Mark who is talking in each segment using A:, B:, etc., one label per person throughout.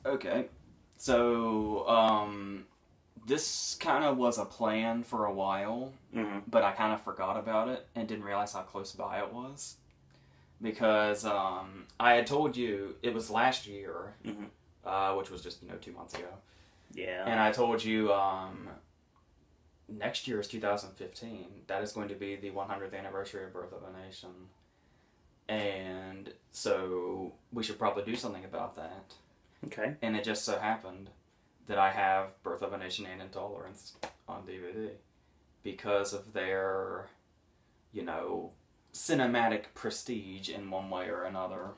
A: Okay. So, this kind of was a plan for a while, but I kind of forgot about it and didn't realize how close by it was. Because, I had told you it was last year, which was just, 2 months ago.
B: Yeah.
A: And I told you, next year is 2015. That is going to be the 100th anniversary of Birth of a Nation. And so we should probably do something about that.
B: Okay.
A: And it just so happened that I have Birth of a Nation and Intolerance on DVD because of their, cinematic prestige in one way or another.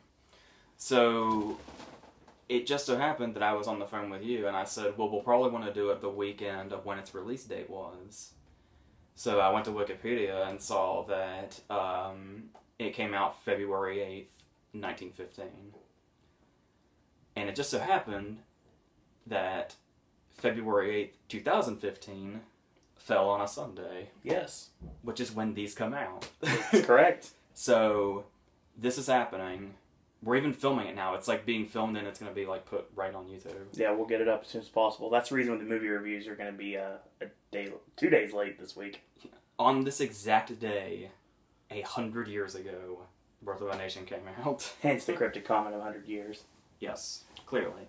A: So it just so happened that I was on the phone with you and I said, well, we'll probably want to do it the weekend of when its release date was. So I went to Wikipedia and saw that it came out February 8th, 1915. And it just so happened that February 8th, 2015 fell on a Sunday.
B: Yes.
A: Which is when these come out.
B: That's correct.
A: So this is happening. We're even filming it now. It's being filmed and it's going to be put right on YouTube.
B: Yeah, we'll get it up as soon as possible. That's the reason the movie reviews are going to be 2 days late this week.
A: On this exact day, 100 years ago, Birth of a Nation came out.
B: Hence the cryptic comment of 100 years.
A: Yes, clearly.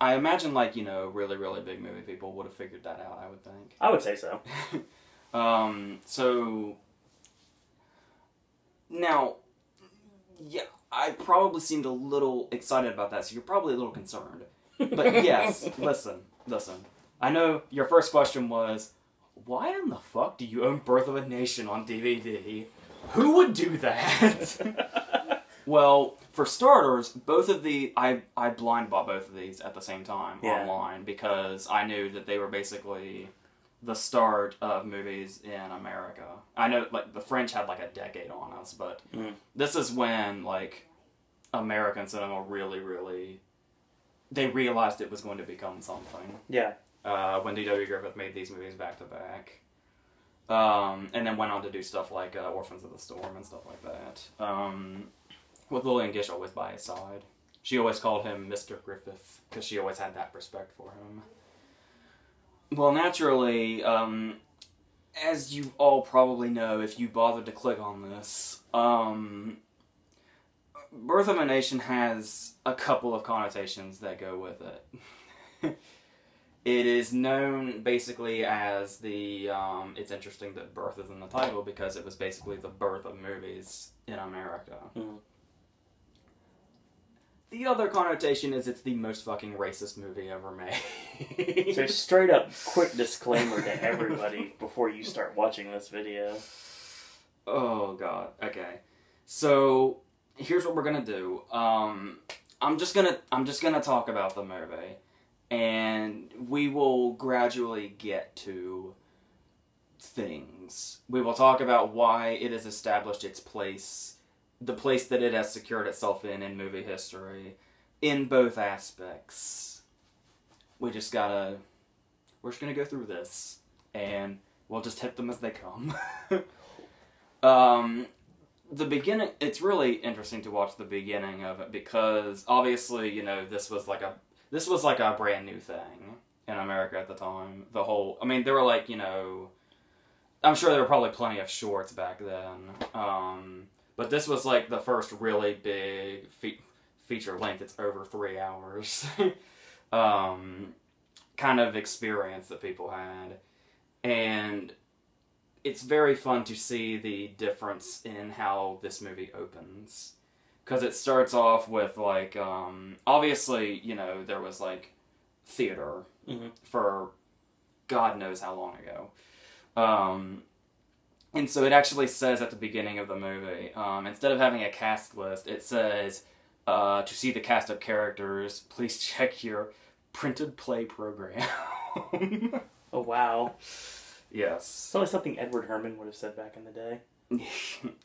A: I imagine, really, really big movie people would have figured that out, I would think.
B: I would say so.
A: So, now, yeah, I probably seemed a little excited about that, so you're probably a little concerned. But yes, listen. I know your first question was, why in the fuck do you own Birth of a Nation on DVD? Who would do that? Well, for starters, both of I blind bought both of these at the same time online because I knew that they were basically the start of movies in America. I know, the French had a decade on us, but this is when, American cinema really, really, they realized it was going to become something.
B: Yeah.
A: When D.W. Griffith made these movies back to back. And then went on to do stuff like Orphans of the Storm and stuff like that. With Lillian Gish always by his side. She always called him Mr. Griffith, because she always had that respect for him. Well, naturally, as you all probably know, if you bothered to click on this, Birth of a Nation has a couple of connotations that go with it. It is known basically as it's interesting that birth is in the title because it was basically the birth of movies in America. The other connotation is it's the most fucking racist movie ever made.
B: So straight up quick disclaimer to everybody before you start watching this video.
A: Oh god, okay. So here's what we're gonna do. I'm just gonna talk about the movie. And we will gradually get to things. We will talk about why it has established its place, the place that it has secured itself in movie history, in both aspects. We're just gonna go through this, and we'll just hit them as they come. The beginning, it's really interesting to watch the beginning of it, because obviously, this was like a brand new thing in America at the time. There were I'm sure there were probably plenty of shorts back then. But this was the first really big feature length. It's over 3 hours. Kind of experience that people had. And it's very fun to see the difference in how this movie opens. Because it starts off with, obviously, there was, theater for God knows how long ago. And so it actually says at the beginning of the movie, instead of having a cast list, it says, to see the cast of characters, please check your printed play program.
B: Oh, wow.
A: Yes.
B: It's probably something Edward Herrmann would have said back in the day.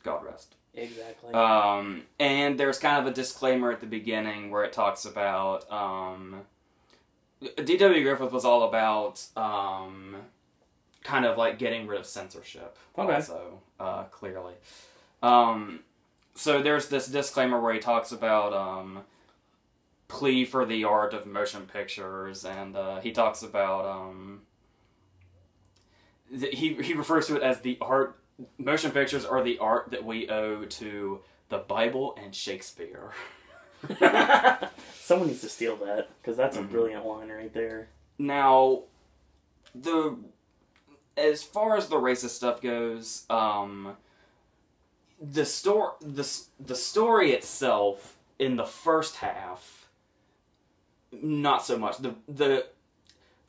A: God rest.
B: Exactly.
A: And there's kind of a disclaimer at the beginning where it talks about, D.W. Griffith was all about, kind of getting rid of censorship.
B: Okay.
A: Also, clearly. So there's this disclaimer where he talks about, plea for the art of motion pictures, and he talks about he refers to it as the art. Motion pictures are the art that we owe to the Bible and Shakespeare.
B: Someone needs to steal that, because that's a brilliant line right there.
A: Now, as far as the racist stuff goes, the story itself in the first half, not so much. The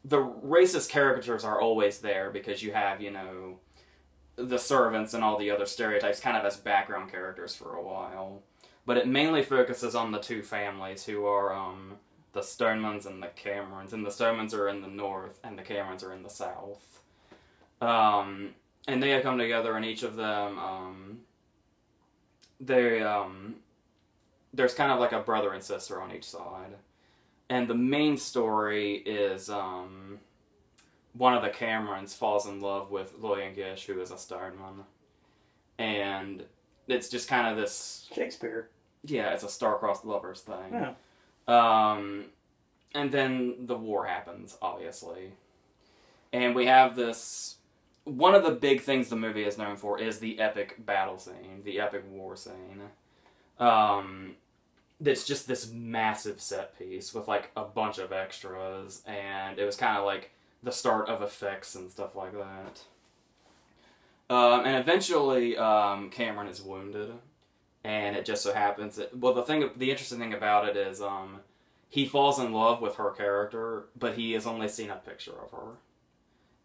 A: racist caricatures are always there because you have, you know, the servants and all the other stereotypes kind of as background characters for a while. But it mainly focuses on the two families who are the Stonemans and the Camerons. And the Stonemans are in the north and the Camerons are in the south. And they have come together, and each of them, there's kind of like a brother and sister on each side. And the main story is one of the Camerons falls in love with Lillian Gish, who is a Stoneman. And it's just kind of this...
B: Shakespeare.
A: Yeah, it's a star-crossed lovers thing.
B: Yeah.
A: And then the war happens, obviously. And we have this... One of the big things the movie is known for is the epic battle scene, the epic war scene. That's just this massive set piece with, like, a bunch of extras, and it was kind of like the start of effects and stuff like that. And eventually, Cameron is wounded, and it just so happens that, well, the interesting thing about it is, he falls in love with her character, but he has only seen a picture of her.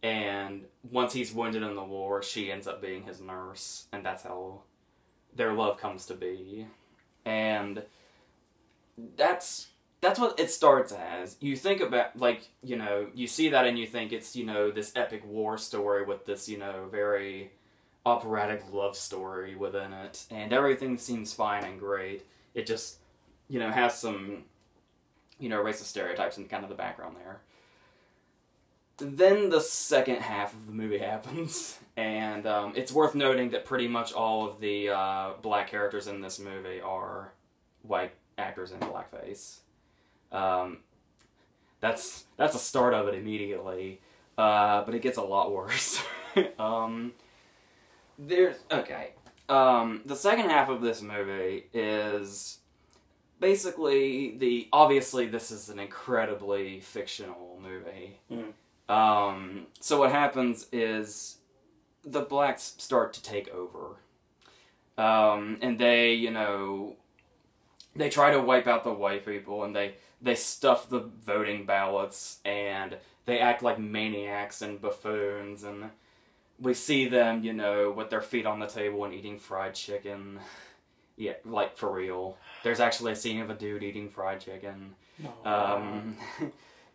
A: And once he's wounded in the war, she ends up being his nurse, and that's how their love comes to be. And that's what it starts as. You think about, like, you know, you see that and you think it's, you know, this epic war story with this, you know, very operatic love story within it, and everything seems fine and great. It just, you know, has some, you know, racist stereotypes in kind of the background there. Then the second half of the movie happens, and it's worth noting that pretty much all of the black characters in this movie are white actors in blackface. That's a start of it immediately, but it gets a lot worse. The second half of this movie is basically obviously this is an incredibly fictional movie. So what happens is the blacks start to take over. And they, you know, they try to wipe out the white people, and they stuff the voting ballots, and they act like maniacs and buffoons, and we see them, you know, with their feet on the table and eating fried chicken. Yeah, like, for real. There's actually a scene of a dude eating fried chicken.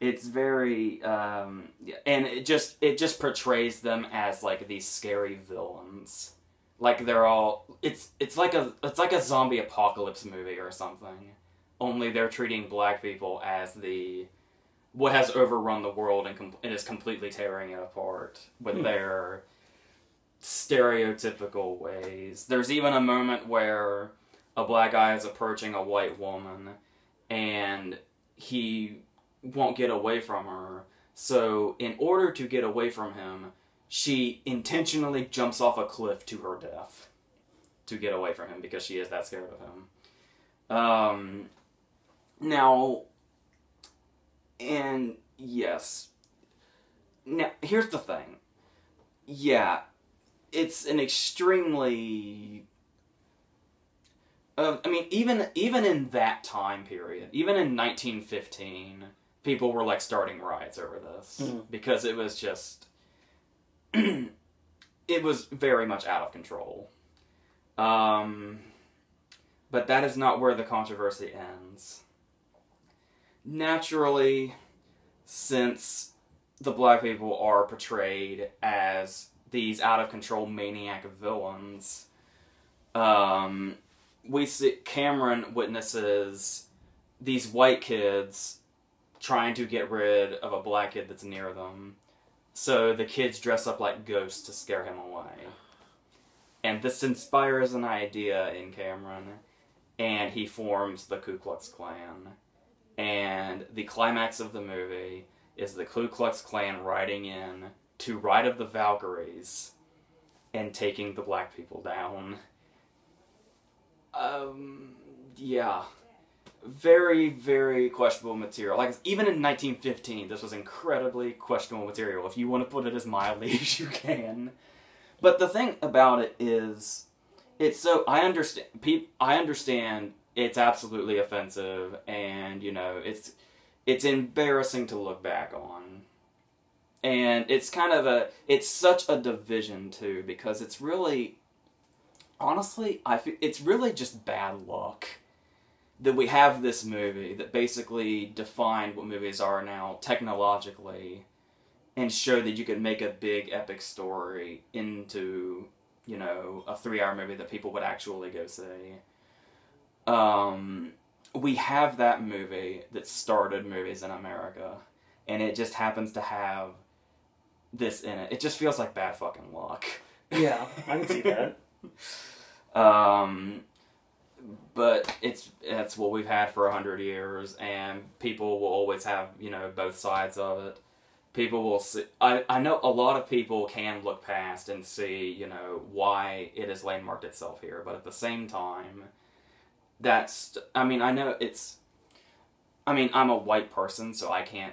A: It's very, and it just portrays them as, like, these scary villains. Like, they're all, it's like a zombie apocalypse movie or something. Only they're treating black people as what has overrun the world and is completely tearing it apart with their stereotypical ways. There's even a moment where a black guy is approaching a white woman, and he won't get away from her. So, in order to get away from him, she intentionally jumps off a cliff to her death to get away from him because she is that scared of him. Now, and yes. Now, here's the thing. Yeah, it's an extremely... I mean, even in that time period, even in 1915, people were, like, starting riots over this. Because it was just... it was very much out of control. But that is not where the controversy ends. Naturally, since the black people are portrayed as these out-of-control maniac villains, we see Cameron witnesses these white kids trying to get rid of a black kid that's near them. So the kids dress up like ghosts to scare him away. And this inspires an idea in Cameron, and he forms the Ku Klux Klan. and the climax of the movie is the Ku Klux Klan riding in to Ride of the Valkyries and taking the black people down. Yeah. Very, very questionable material. Like, even in 1915, this was incredibly questionable material, if you want to put it as mildly as you can. But the thing about it is, it's so, I understand it's absolutely offensive, and, you know, it's embarrassing to look back on. And it's kind of it's such a division, too, because it's really, honestly, I feel it's really just bad luck that we have this movie that basically defined what movies are now technologically and showed that you could make a big epic story into, you know, a 3-hour movie that people would actually go see. We have that movie that started movies in America, and it just happens to have this in it. It just feels like bad fucking luck.
B: Yeah, I can see that.
A: But that's what we've had for 100 years, and people will always have, you know, both sides of it. People will see, I know a lot of people can look past and see, you know, why it has landmarked itself here, but at the same time, I'm a white person, so I can't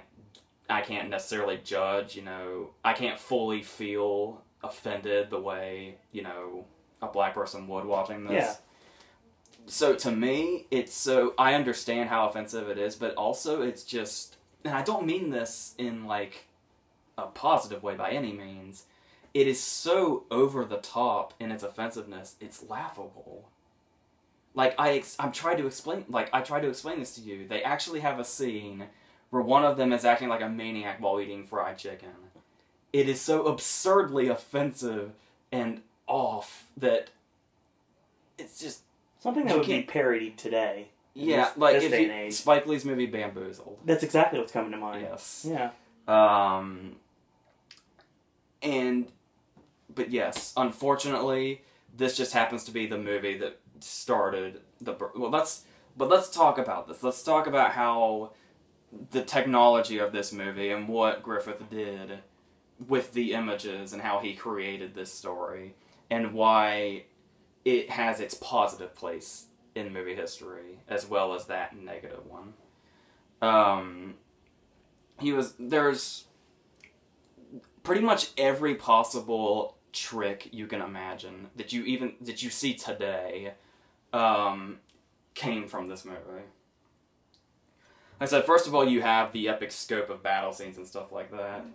A: necessarily judge, you know, I can't fully feel offended the way, you know, a black person would watching this.
B: Yeah.
A: So to me, I understand how offensive it is, but also it's just, and I don't mean this in, like, a positive way by any means, it is so over the top in its offensiveness, it's laughable. Like, I tried to explain this to you. They actually have a scene where one of them is acting like a maniac while eating fried chicken. It is so absurdly offensive and off that it's just...
B: Something that would be parodied today.
A: Yeah,
B: this,
A: like
B: this day and age.
A: Spike Lee's movie Bamboozled.
B: That's exactly what's coming to mind.
A: Yes.
B: Yeah.
A: But yes, unfortunately, this just happens to be the movie that started let's talk about this. Let's talk about how the technology of this movie and what Griffith did with the images and how he created this story and why it has its positive place in movie history as well as that negative one. There's pretty much every possible trick you can imagine that you see today came from this movie. Like I said, first of all, you have the epic scope of battle scenes and stuff like that.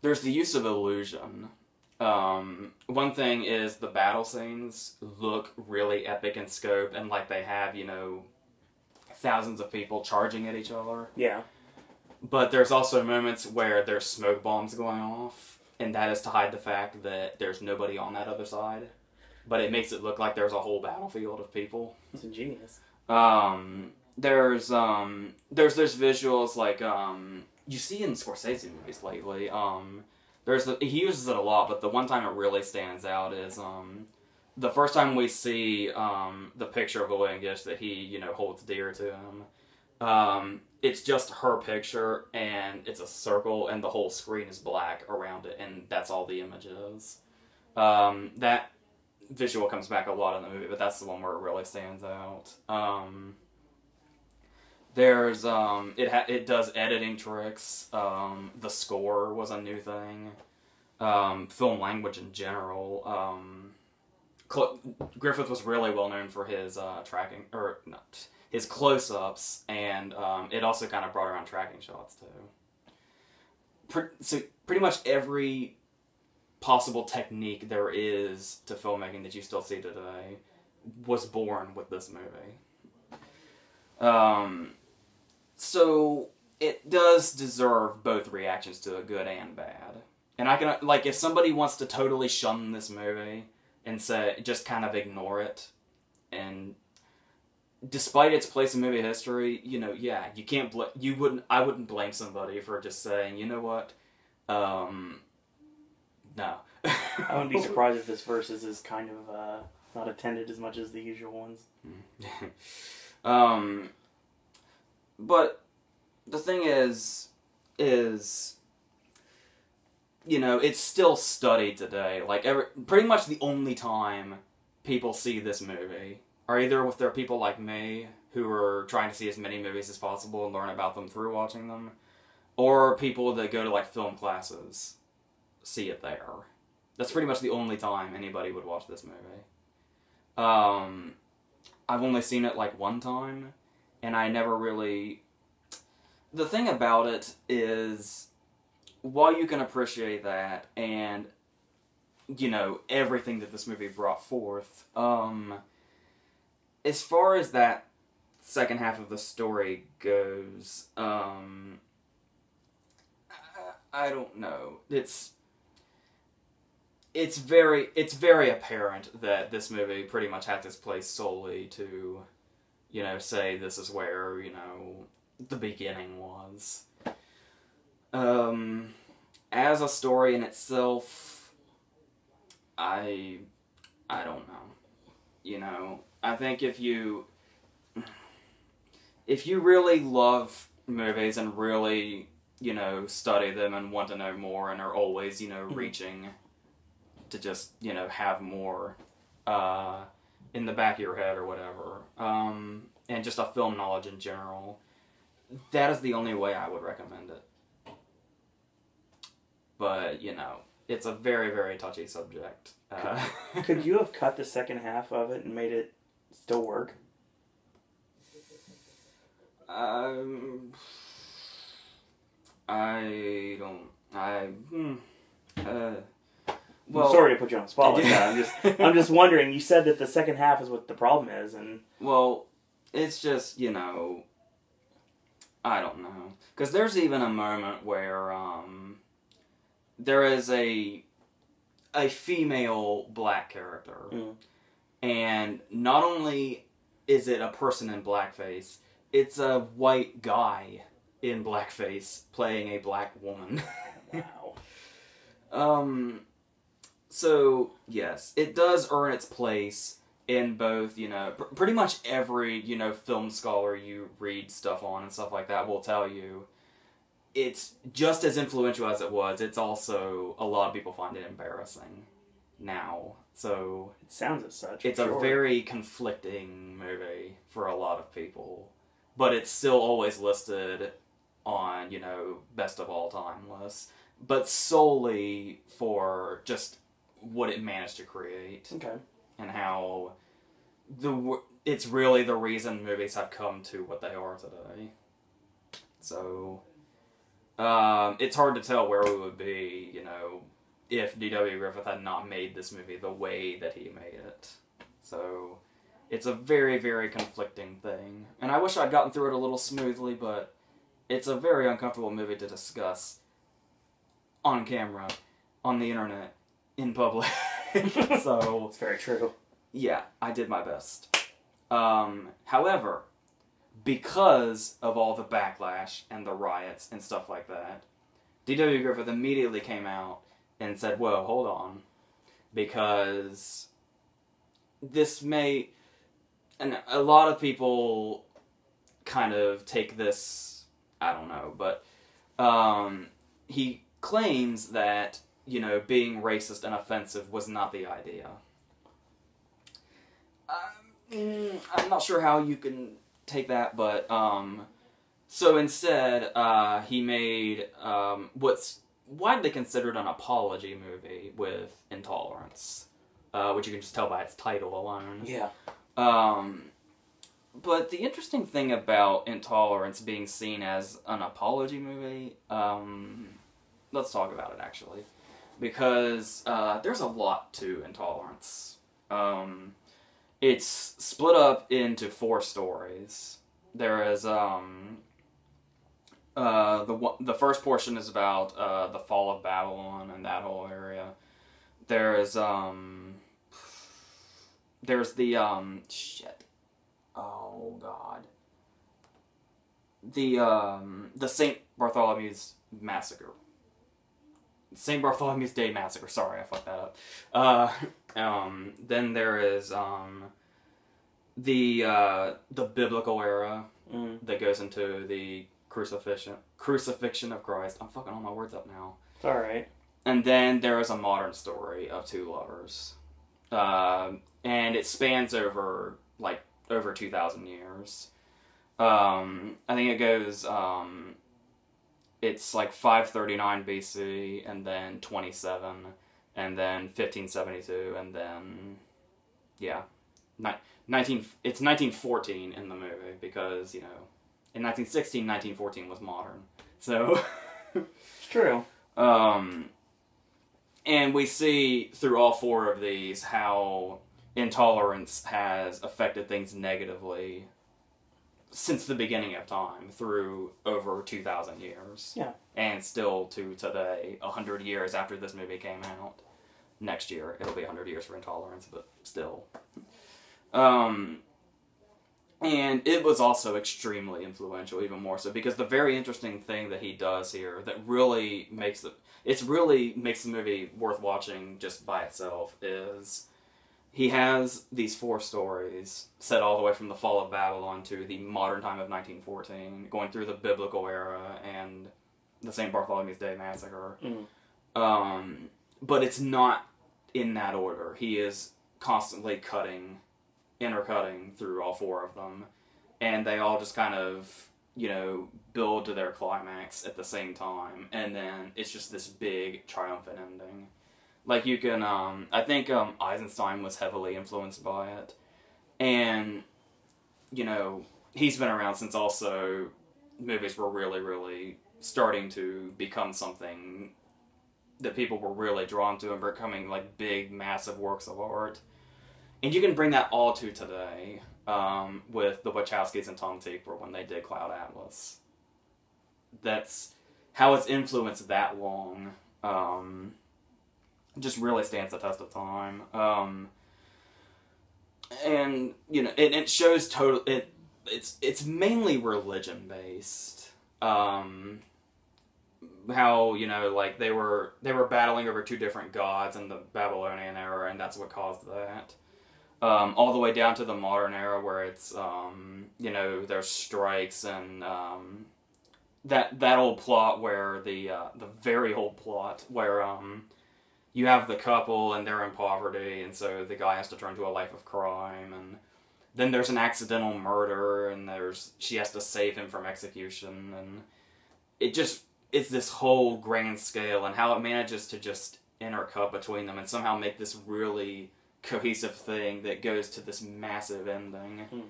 A: There's the use of illusion. One thing is the battle scenes look really epic in scope and like they have, you know, thousands of people charging at each other.
B: Yeah.
A: But there's also moments where there's smoke bombs going off, and that is to hide the fact that there's nobody on that other side. But it makes it look like there's a whole battlefield of people.
B: It's ingenious.
A: There's those visuals like you see in Scorsese movies lately. He uses it a lot, but the one time it really stands out is the first time we see the picture of William Gish that he, you know, holds dear to him. It's just her picture, and it's a circle, and the whole screen is black around it, and that's all the image is. That visual comes back a lot in the movie, but that's the one where it really stands out. It does editing tricks. The score was a new thing. Film language in general. Griffith was really well known for his his close-ups, and it also kind of brought around tracking shots too. So pretty much every possible technique there is to filmmaking that you still see today was born with this movie. So it does deserve both reactions to a good and bad. And I can, like, if somebody wants to totally shun this movie and say, just kind of ignore it, and despite its place in movie history, you know, yeah, you can't, I wouldn't blame somebody for just saying, you know what, no.
B: I wouldn't be surprised if this versus is kind of not attended as much as the usual ones.
A: but the thing is, you know, it's still studied today. Like, pretty much the only time people see this movie are either with their people like me, who are trying to see as many movies as possible and learn about them through watching them, or people that go to, like, film classes see it there. That's pretty much the only time anybody would watch this movie. I've only seen it, like, one time, and I never really... The thing about it is, while you can appreciate that, and, you know, everything that this movie brought forth, as far as that second half of the story goes, I don't know. It's very apparent that this movie pretty much had this place solely to, you know, say this is where, you know, the beginning was. As a story in itself, I don't know. You know, I think if you really love movies and really, you know, study them and want to know more and are always, you know, reaching to just, you know, have more in the back of your head or whatever, and just a film knowledge in general, that is the only way I would recommend it. But, you know, it's a very, very touchy subject.
B: Could you have cut the second half of it and made it still work?
A: I don't... well,
B: I'm sorry to put you on the spot like that. I'm just wondering. You said that the second half is what the problem is, and
A: well, it's just, you know, I don't know, because there's even a moment where there is a female black character, and not only is it a person in blackface, it's a white guy in blackface playing a black woman.
B: Wow.
A: So, yes, it does earn its place in both, you know, pretty much every, you know, film scholar you read stuff on and stuff like that will tell you it's just as influential as it was. It's also, a lot of people find it embarrassing now. So,
B: it sounds as such.
A: It's a very conflicting movie for a lot of people. But it's still always listed on, you know, best of all time lists. But solely for just what it managed to create.
B: Okay.
A: And how it's really the reason movies have come to what they are today. So, it's hard to tell where we would be, you know, if D.W. Griffith had not made this movie the way that he made it. So, it's a very, very conflicting thing. And I wish I'd gotten through it a little smoothly, but it's a very uncomfortable movie to discuss on camera, on the internet, in public. So,
B: it's very true.
A: Yeah, I did my best. However, because of all the backlash and the riots and stuff like that, D.W. Griffith immediately came out and said, whoa, hold on. Because this may... And a lot of people kind of take this... I don't know, but... he claims that, you know, being racist and offensive was not the idea. I'm not sure how you can take that, but, so instead, he made, what's widely considered an apology movie with Intolerance, which you can just tell by its title alone.
B: Yeah.
A: But the interesting thing about Intolerance being seen as an apology movie, let's talk about it, actually. Because, there's a lot to Intolerance. It's split up into 4 stories. There is, the first portion is about, the fall of Babylon and that whole area. There's the, shit. Oh, God. The St. Bartholomew's Massacre. St. Bartholomew's Day Massacre. Sorry, I fucked that up. Then there is, the biblical era that goes into the crucifixion of Christ. I'm fucking all my words up now.
B: It's all right.
A: And then there is a modern story of two lovers, and it spans over 2,000 years. I think it goes. It's like 539 BC, and then 27, and then 1572, and then it's 1914 in the movie because in 1916, 1914 was modern. So
B: it's true.
A: And we see through all four of these how intolerance has affected things negatively since the beginning of time, through over 2,000 years.
B: Yeah. And
A: still to today, 100 years after this movie came out. Next year, it'll be 100 years for Intolerance, but still. And it was also extremely influential, even more so, because the very interesting thing that he does here that really makes the movie worth watching just by itself is he has these four stories set all the way from the fall of Babylon to the modern time of 1914, going through the biblical era and the St. Bartholomew's Day massacre. But it's not in that order. He is constantly intercutting through all four of them, and they all just kind of, build to their climax at the same time, and then it's just this big triumphant ending. Like, you can, I think Eisenstein was heavily influenced by it, and, he's been around since also movies were really, really starting to become something that people were really drawn to and becoming, like, big, massive works of art. And you can bring that all to today, with the Wachowskis and Tom Tykwer when they did Cloud Atlas. That's how it's influenced that long. Just really stands the test of time. And it shows it's mainly religion based. How like they were battling over two different gods in the Babylonian era, and that's what caused that. All the way down to the modern era where it's there's strikes and that old plot where the very old plot where you have the couple and they're in poverty, and so the guy has to turn to a life of crime, and then there's an accidental murder, and she has to save him from execution, and it's this whole grand scale, and how it manages to just intercut between them and somehow make this really cohesive thing that goes to this massive ending.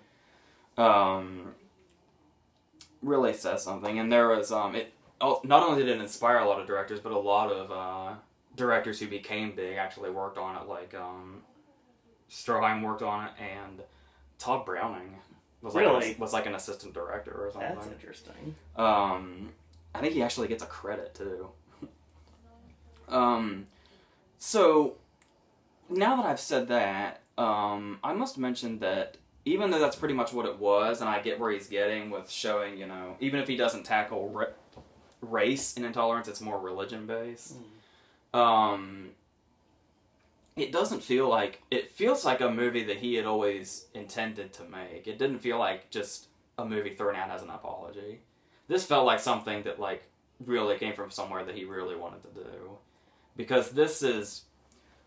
A: Really says something. And there was not only did it inspire a lot of directors, but a lot of directors who became big actually worked on it. Like Stroheim worked on it, and Todd Browning was like an assistant director or something.
B: That's interesting.
A: I think he actually gets a credit too. So now that I've said that, I must mention that even though that's pretty much what it was, and I get where he's getting with showing, even if he doesn't tackle race in Intolerance, it's more religion-based. It doesn't feel like... It feels like a movie that he had always intended to make. It didn't feel like just a movie thrown out as an apology. This felt like something that, like, really came from somewhere that he really wanted to do. Because this is...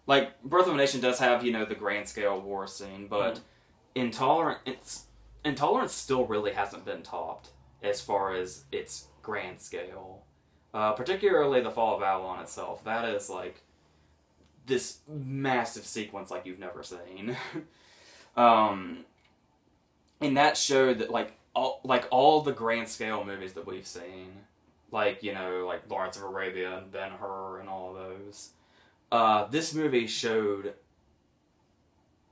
A: Like, Birth of a Nation does have, the grand scale war scene, but Intolerance still really hasn't been topped as far as its grand scale. Particularly the Fall of Babylon itself. That is, like, this massive sequence like you've never seen. And that showed that, like all the grand scale movies that we've seen, like, like Lawrence of Arabia and Ben-Hur and all of those, this movie showed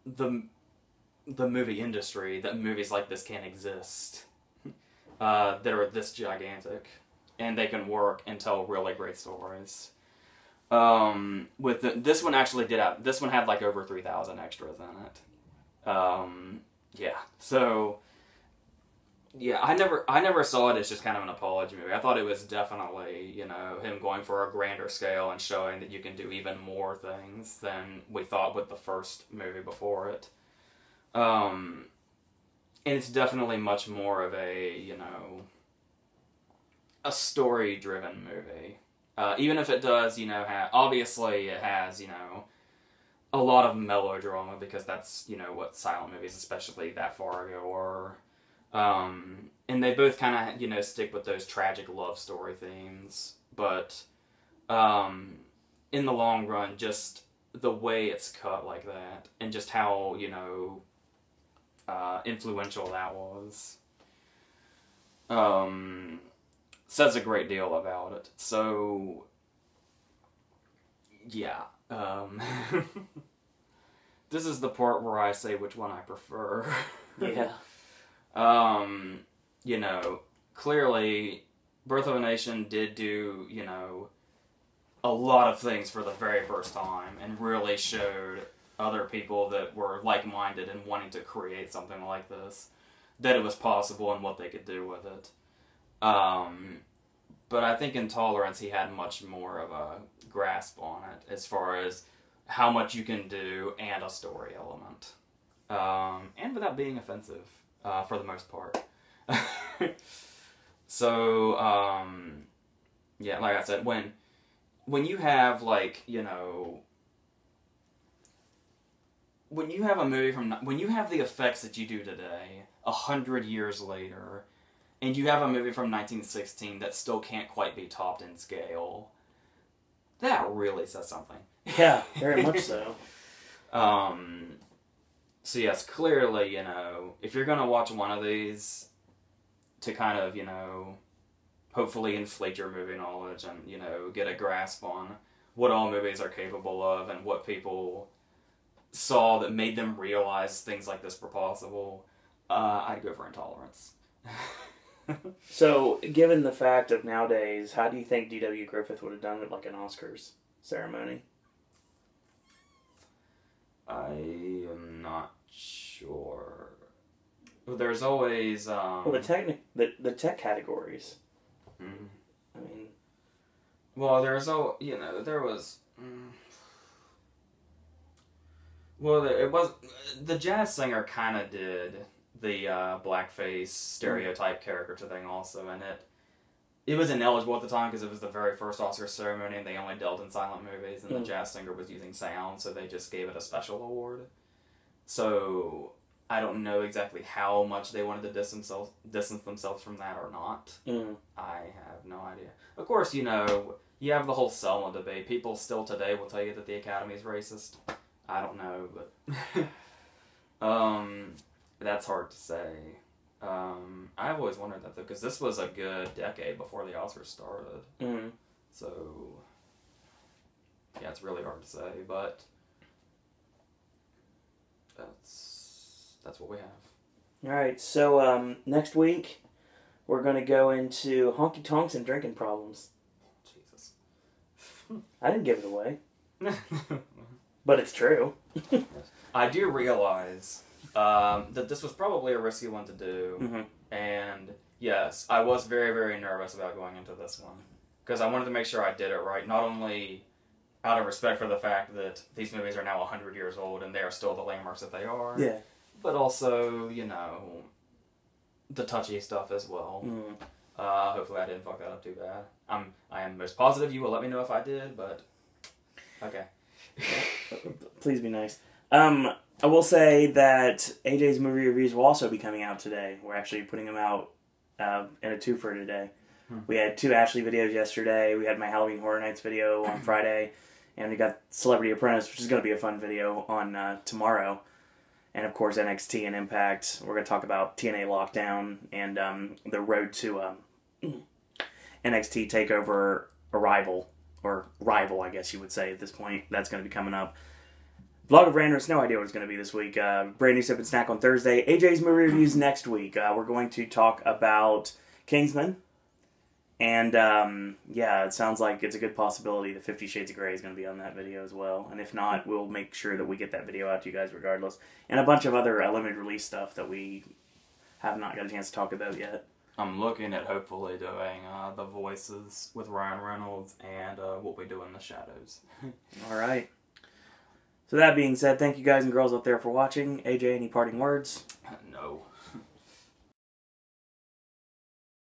A: the movie industry that movies like this can exist, that are this gigantic, and they can work and tell really great stories. This one had like over 3,000 extras in it. So yeah, I never saw it as just kind of an apology movie. I thought it was definitely, him going for a grander scale and showing that you can do even more things than we thought with the first movie before it. And it's definitely much more of a, a story-driven movie. Even if it does, obviously it has, a lot of melodrama, because that's, what silent movies, especially that far ago, were. And they both kind of, stick with those tragic love story themes. But, in the long run, just the way it's cut like that, and just how, influential that was, says a great deal about it. So, yeah. This is the part where I say which one I prefer.
B: Yeah.
A: Clearly, Birth of a Nation did do, a lot of things for the very first time, and really showed other people that were like-minded and wanting to create something like this, that it was possible and what they could do with it. But I think Intolerance, he had much more of a grasp on it, as far as how much you can do and a story element. And without being offensive, for the most part. So, yeah, like I said, when you have, like, when you have a movie when you have the effects that you do today, 100 years later, and you have a movie from 1916 that still can't quite be topped in scale, that really says something.
B: Yeah, very much so.
A: So yes, clearly, if you're going to watch one of these to kind of, hopefully inflate your movie knowledge and, get a grasp on what all movies are capable of and what people saw that made them realize things like this were possible, I'd go for Intolerance.
B: So, given the fact of nowadays, how do you think D.W. Griffith would have done it, like an Oscars ceremony?
A: I am not sure. There's always
B: Well, the tech categories.
A: Mm.
B: I mean,
A: well, there was. Well, it was the jazz singer kind of did the blackface stereotype caricature thing also, and it was ineligible at the time because it was the very first Oscar ceremony and they only dealt in silent movies, and the jazz singer was using sound, so they just gave it a special award. So I don't know exactly how much they wanted to distance themselves from that or not. I have no idea. Of course, you have the whole Selma debate. People still today will tell you that the Academy is racist. I don't know, but that's hard to say. I've always wondered that, though, because this was a good decade before the Oscars started.
B: Mm-hmm.
A: So, yeah, it's really hard to say, but that's what we have.
B: All right, so next week we're going to go into honky tonks and drinking problems.
A: Jesus.
B: I didn't give it away. But it's true.
A: I do realize that this was probably a risky one to do.
B: Mm-hmm.
A: And yes, I was very, very nervous about going into this one. Because I wanted to make sure I did it right. Not only out of respect for the fact that these movies are now 100 years old and they are still the landmarks that they are.
B: Yeah.
A: But also, the touchy stuff as well.
B: Mm.
A: Hopefully I didn't fuck that up too bad. I am most positive you will let me know if I did, but okay.
B: Please be nice. I will say that AJ's movie reviews will also be coming out today. We're actually putting them out in a twofer today. We had 2 Ashley videos yesterday. We had my Halloween Horror Nights video on Friday. And we got Celebrity Apprentice, which is going to be a fun video, on tomorrow. And, of course, NXT and Impact. We're going to talk about TNA Lockdown and the road to NXT TakeOver Arrival. Or Rival, I guess you would say at this point. That's going to be coming up. Vlog of Randomness, no idea what it's going to be this week. Brand new Sip and Snack on Thursday. AJ's movie reviews next week. We're going to talk about Kingsman. And, yeah, it sounds like it's a good possibility that 50 Shades of Grey is going to be on that video as well. And if not, we'll make sure that we get that video out to you guys regardless. And a bunch of other limited release stuff that we have not got a chance to talk about yet.
A: I'm looking at hopefully doing The Voices with Ryan Reynolds and What We Do in the Shadows.
B: All right. So that being said, thank you guys and girls out there for watching. AJ, any parting words?
A: No.